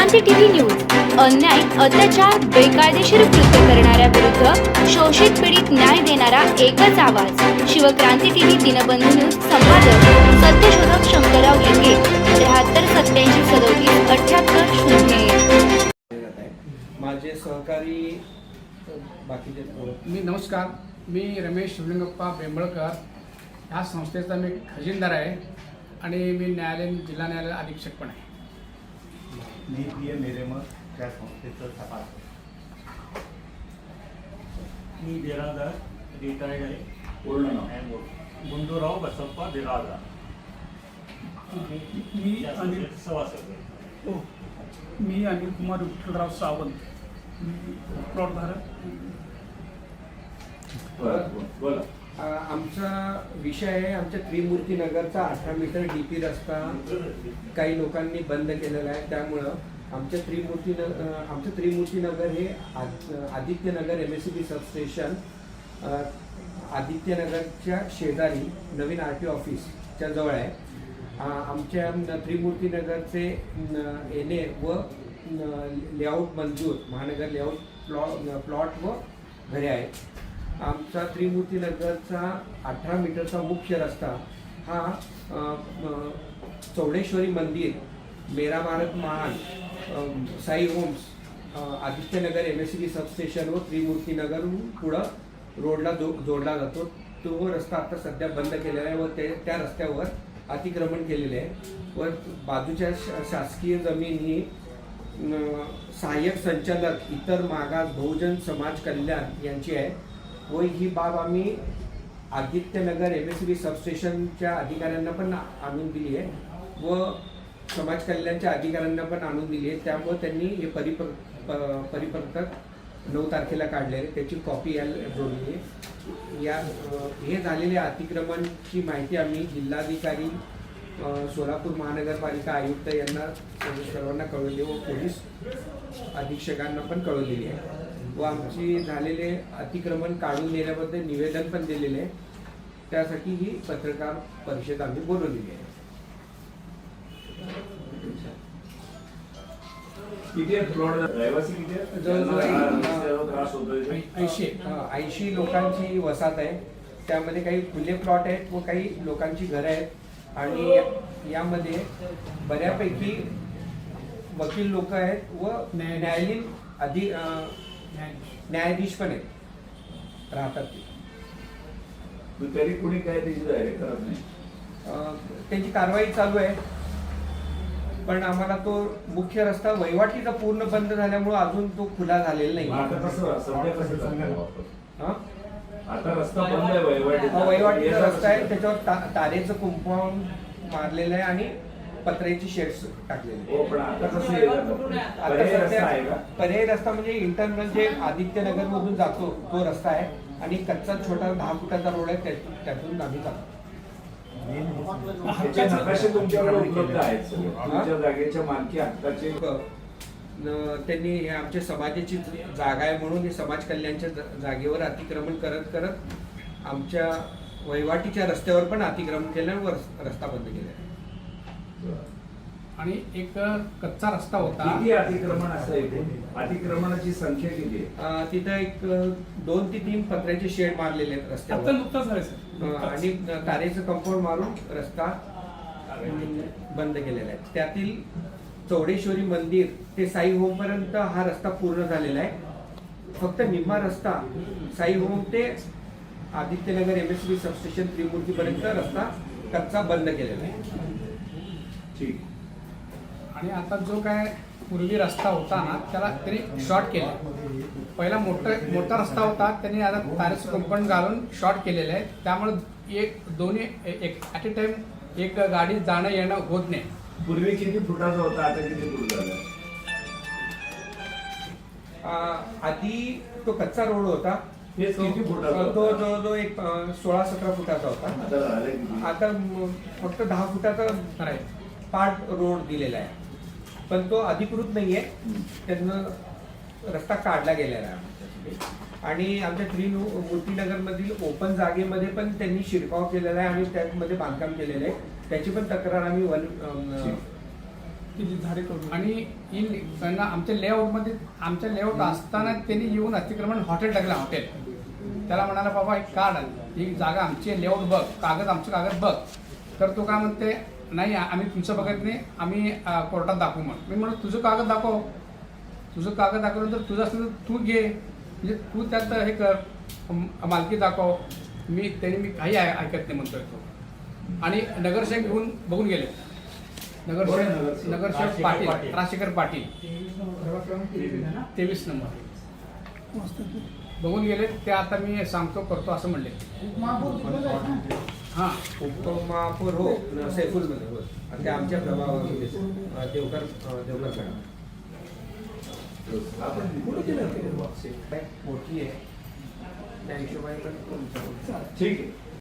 Shivkranti TV news अन्याय, अत्याचार, बेकायदेशीर कृत्य करणाऱ्या विरुद्ध शोषित पीडित न्याय देणारा एकच आवाज. Shivkranti TV Dinbandhu news. संपादक सत्यशोधक शंकरराव लिंगे. 73 87 37 0. माझे सहकारी बाकीचे. नमस्कार, मी रमेश शिवलिंगप्पा बेंबळकर. ह्या संस्थेचा मी खजिनदार आहे आणि मी जिल्हा न्यायालय अधीक्षक पण आहे. मी PM मेरेमर त्या संस्थेचं तपास. मी बिरादार रिटायर्ड आहे. पूर्ण नाव गुंडूराव बसप्पा बिरादार. मी अनिल सभासद. मी अनिल कुमार विठ्ठलराव सावंत. मी प्लॉटधारक. बोला. आमचा विषय आहे आमच्या त्रिमूर्ती नगरचा 18 मीटर DP रस्ता काही लोकांनी बंद केलेला आहे. त्यामुळं आमचं त्रिमूर्ती नगर हे आदित्यनगर MSCB सबस्टेशन आदित्यनगरच्या शेजारी नवीन RTO ऑफिसच्या जवळ आहे. आमच्या त्रिमूर्ती नगरचे NA व लेआउट मंजूर महानगर लेआउट प्लॉट व घरे आहेत. आमचा त्रिमूर्ती नगरचा 18 मीटरचा मुख्य रस्ता हा चौडेश्वरी मंदिर, मेरा भारत महान, Sai homes, Adityanagar MSCB substation व त्रिमूर्ती नगरहून पुढं रोडला जोडला जातो. तो रस्ता आता सध्या बंद केलेला आहे व त्या रस्त्यावर अतिक्रमण केलेले आहे व बाजूच्या शासकीय जमीन ही सहाय्यक संचालक इतर मागास बहुजन समाज कल्याण यांची आहे व ही बाब आम्ही आदित्यनगर MSCB सबस्टेशनच्या अधिकाऱ्यांना पण आणून दिली आहे व समाज कल्याणच्या अधिकाऱ्यांना पण आणून दिली आहे. त्यामुळे त्यांनी हे परिपत्रक 9 तारखेला काढले आहे. त्याची कॉपी याला जोडली आहे. हे झालेल्या अतिक्रमणची माहिती आम्ही जिल्हाधिकारी, सोलापूर महानगरपालिका आयुक्त यांना सर्वांना कळवली व पोलीस अधीक्षकांना पण कळवलेली आहे व आमची झालेले अतिक्रमण काढून नेण्याबद्दल निवेदन पण दिलेले आहे. त्यासाठी ही पत्रकार परिषद आम्ही बोलवलेली आहे. जवळजवळ 80 लोकांची वसाहत आहे. त्यामध्ये काही खुले प्लॉट आहेत व काही लोकांची घरं आहेत आणि यामध्ये बऱ्यापैकी वकील लोक आहेत व न्यायालयीन न्यायाधीश पण आहेत राहतात. तरी कुणी काय करत नाही. त्यांची कारवाई चालू आहे पण आम्हाला तो मुख्य रस्ता वहिवाटीचा पूर्ण बंद झाल्यामुळे अजून तो खुला झालेला नाही. आता रस्ता बंद आहे. वहिवाटीचा रस्ता आहे, त्याच्यावर तारेचं कंपाऊंड मारलेलं आहे आणि पत्र्याची शेड्स टाकलेले. पण आता कसं पर्यायी रस्ता म्हणजे इंटरनल जे आदित्यनगर मधून जातो तो रस्ता आहे आणि कच्चा छोटा 10 फुटाचा रोड आहे त्यातून आम्ही जातो. नकाशे तुमच्याकडे उपलब्ध आहेत. तुमच्या जागेच्या मालकी हक्काचे त्यांनी हे आमच्या समाजाची जागा आहे म्हणून हे समाज कल्याणच्या जागेवर अतिक्रमण करत करत आमच्या वहिवाटीच्या रस्त्यावर पण अतिक्रमण केलं व रस्ता बंद केला. आणि एक कच्चा रस्ता होता. किती अतिक्रमण असायचे? अतिक्रमणाची संख्या किती आहे? तिथं एक 2 ते 3 पत्र्याचे शेड मारलेले आहेत रस्त्यावर आणि तारेचं कंपाऊंड मारून रस्ता बंद केलेला आहे. त्यातील चौडेश्वरी मंदिर ते साई होम पर्यंत हा रस्ता पूर्ण झालेला आहे. फक्त निम्मा रस्ता साई होम ते आदित्यनगर MSCB सबस्टेशन त्रिमूर्ती पर्यंत रस्ता कच्चा बंद केलेला आहे. ठीक. आणि आता जो काय पूर्वी रस्ता होता ना त्याला त्यांनी शॉर्ट केला. पहिला मोठा रस्ता होता, त्यांनी आता तारेचं कंपाऊंड घालून शॉर्ट केलेलं आहे. त्यामुळे दोन्ही ॲट ए टाइम एक गाडी जाणं येणं होत नाही. पूर्वी किती फुटाचा होता, आता किती फूट झाला? आधी तो कच्चा रोड होता. किती फुटाचा तो जवळजवळ एक 16-17 फुटाचा होता. आता फक्त 10 फुटाचा पार्ट रोड दिलेला आहे पण तो अधिकृत नाहीये. त्यांना रस्ता काढला गेलेला आहे आणि आमच्या त्रिमूर्ती मधील ओपन जागेमध्ये पण त्यांनी शिरकाव केलेला आहे आणि त्यामध्ये बांधकाम केलेलं आहे. त्याची पण तक्रार आम्ही किती झाडे तोडली. आणि त्यांना आमच्या लेआउट असताना त्यांनी येऊन अतिक्रमण हॉटेल टाकलं हॉटेल. त्याला म्हणाला बाबा एक कार्ड ही जागा आमची लेआउट बघ, आमचे कागद बघ. तर तो काय म्हणते नाही आम्ही तुमचं बघत नाही, आम्ही कोर्टात दाखवू. मग मी म्हणलं तुझं कागद दाखव. तुझं कागद दाखवल्यानंतर तुझं असेल तर तू घे, म्हणजे तू त्यात हे कर, मालकी दाखव. त्यांनी मी काही ऐकत नाही म्हणतोय तो. आणि नगरसेवक घेऊन बघून गेले. नगरसेवक पाटील, राजशेखर पाटील 23 नंबर बघून गेले. ते आता मी सांगतो करतो असं म्हणले. हां उपमापूर हो सैफुलमध्ये हो. आणि ते आमच्या प्रभावामध्ये देवकर मॅडम मोठी आहे त्या हिशोबाने पण ठीक आहे.